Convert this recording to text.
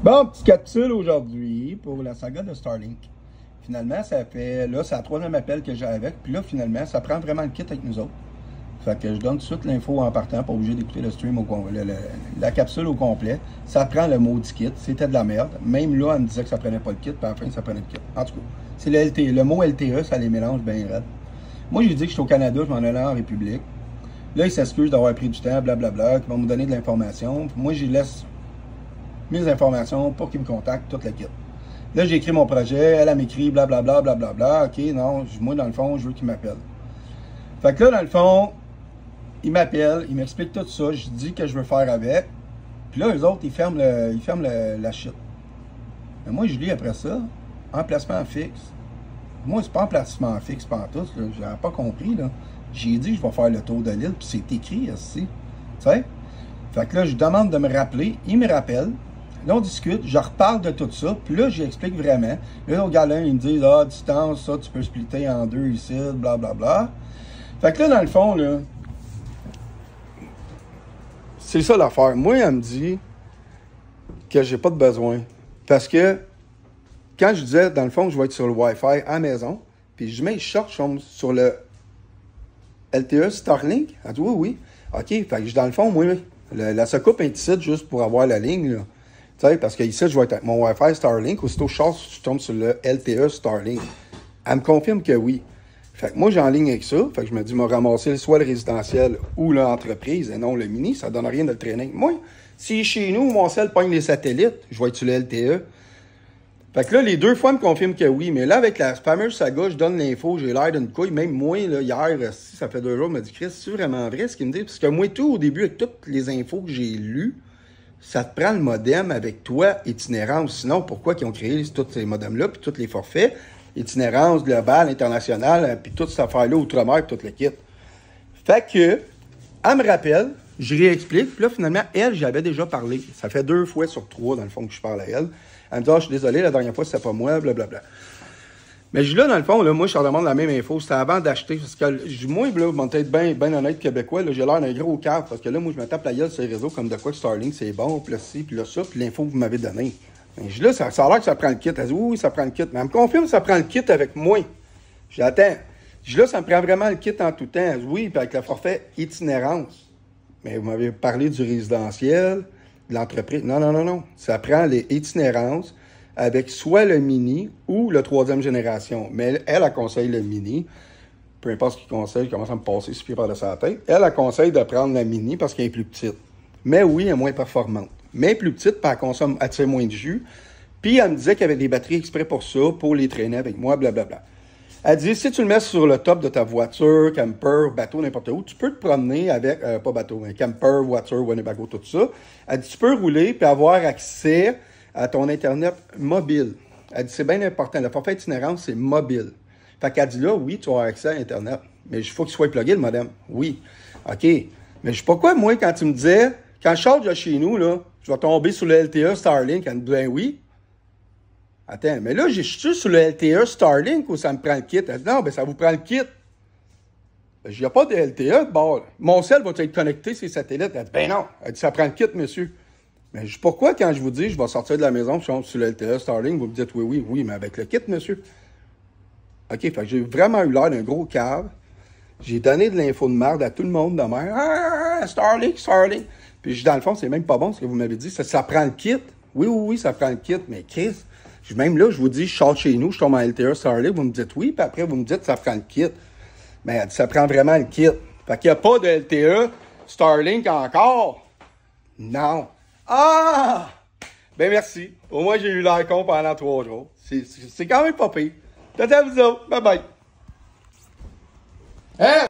Bon, petite capsule aujourd'hui pour la saga de Starlink. Finalement, ça fait, là, c'est la troisième appel que j'ai avec. Puis là, finalement, ça prend vraiment le kit avec nous autres. Fait que je donne tout de suite l'info en partant, pas obligé d'écouter le stream, la capsule au complet. Ça prend le maudit kit. C'était de la merde. Même là, elle me disait que ça prenait pas le kit, puis à la fin, ça prenait le kit. En tout cas, c'est le LTE. Le mot LTE, ça les mélange bien raide. Moi, j'ai dit que j'étais au Canada, je m'en allais en République. Là, ils s'excusent d'avoir pris du temps, blablabla, qu'ils vont me donner de l'information. Moi, j'y laisse mes informations pour qu'ils me contactent, toute la kit. Là, j'ai écrit mon projet, elle m'écrit blablabla, blablabla. OK, non, moi, dans le fond, je veux qu'il m'appelle. Fait que là, dans le fond, il m'appelle, il m'explique tout ça, je dis que je veux faire avec. Puis là, eux autres, ils ferment la shit. Mais moi, je lis après ça, emplacement fixe. Moi, c'est pas emplacement fixe, pas en tout, j'avais pas compris, là. J'ai dit, je vais faire le tour de l'île, puis c'est écrit ici. Tu sais? Fait que là, je demande de me rappeler, il me rappelle. Là, on discute, je reparle de tout ça, puis là, j'explique vraiment. Là, au gars-là, ils me disent, ah, distance, ça, tu peux splitter en deux ici, blablabla. Fait que là, dans le fond, là, c'est ça l'affaire. Moi, elle me dit que j'ai pas de besoin. Parce que quand je disais, dans le fond, que je vais être sur le Wi-Fi à la maison, puis je mets, je tombe sur le LTE Starlink. Elle dit, oui, oui. OK, fait que dans le fond, moi, la secoupe est ici juste pour avoir la ligne, là. Tu sais, parce que ici, je vais être avec mon Wi-Fi Starlink. Aussitôt je tombe sur le LTE Starlink. Elle me confirme que oui. Fait que moi, j'ai en ligne avec ça. Fait que je me dis, m'a ramasser soit le résidentiel ou l'entreprise et non le mini. Ça donne rien de le traîner. Moi, si chez nous, mon cell pogne les satellites, je vais être sur le LTE. Fait que là, les deux fois, elle me confirme que oui. Mais là, avec la fameuse saga, je donne l'info, j'ai l'air d'une couille. Même moi, là, hier, si ça fait 2 jours, elle m'a dit, Chris, c'est vraiment vrai ce qu'il me dit? Parce que moi, tout, au début, avec toutes les infos que j'ai lues, ça te prend le modem avec toi, itinérance. Sinon, pourquoi ils ont créé tous ces modems-là, puis tous les forfaits, itinérance, globale, internationale, puis toute cette affaire-là, outre-mer, puis tout le kit. Fait que, elle me rappelle, je réexplique, puis là, finalement, elle, j'avais déjà parlé. Ça fait 2 fois sur 3, dans le fond, que je parle à elle. Elle me dit, ah, je suis désolé, la dernière fois, c'était pas moi, blablabla. Mais je là, dans le fond, là, moi, je leur demande la même info. C'était avant d'acheter. Parce que moi, là, mon tête bien honnête québécois, là, j'ai l'air d'un gros cave. Parce que là, moi, je me tape la gueule sur les réseaux comme de quoi que Starlink, c'est bon, puis là, ci, puis là, ça, puis l'info que vous m'avez donnée. Mais je là, ça a l'air que ça prend le kit. Elle dit, oui, ça prend le kit. Mais elle me confirme que ça prend le kit avec moi. J'attends. Je là, ça me prend vraiment le kit en tout temps. Elle dit, oui, puis avec le forfait itinérance. Mais vous m'avez parlé du résidentiel, de l'entreprise. Non, non, non, non. Ça prend les itinérances avec soit le mini ou le 3e génération. Mais elle conseille le mini. Peu importe ce qu'il conseille, il commence à me passer sur pied par dessus la tête. Elle conseille de prendre la mini parce qu'elle est plus petite. Mais oui, elle est moins performante. Mais elle est plus petite, puis elle consomme assez moins de jus. Puis elle me disait qu'il y avait des batteries exprès pour ça, pour les traîner avec moi, blablabla. Elle dit, si tu le mets sur le top de ta voiture, camper, bateau, n'importe où, tu peux te promener avec, pas bateau, mais camper, voiture, Winnebago, tout ça. Elle dit, tu peux rouler puis avoir accès à ton Internet mobile. Elle dit, c'est bien important. Le forfait itinérance, c'est mobile. Fait qu'elle dit là, oui, tu vas avoir accès à Internet. Mais il faut qu'il soit plugué, le modem. Oui. OK. Mais je sais pas quoi, moi, quand tu me disais, quand je charge de chez nous, là, je vais tomber sur le LTE Starlink. Elle me dit, ben oui. Attends, mais là, je suis sur le LTE Starlink ou ça me prend le kit? Elle dit, non, ben ça vous prend le kit. Ben, il n'y a pas de LTE. Bon, mon cell va être connecté sur les satellites. Elle dit, ben non. Elle dit, ça prend le kit, monsieur. Mais pourquoi, quand je vous dis, je vais sortir de la maison, je suis sur le LTE Starlink, vous me dites oui, oui, oui, mais avec le kit, monsieur. OK, fait que j'ai vraiment eu l'air d'un gros cave. J'ai donné de l'info de merde à tout le monde de même. Ah, Starlink, Starlink. Puis dans le fond, c'est même pas bon ce que vous m'avez dit. Ça prend le kit. Oui, oui, oui, ça prend le kit. Mais Chris, même là, je vous dis, je sors chez nous, je tombe en LTE Starlink, vous me dites oui, puis après, vous me dites ça prend le kit. Mais elle dit, ça prend vraiment le kit. Fait qu'il n'y a pas de LTE Starlink encore. Non. Ah! Ben merci. Au moins, j'ai eu l'air con pendant 3 jours. C'est quand même pas pire. Tata vous autres. Bye bye. Hein?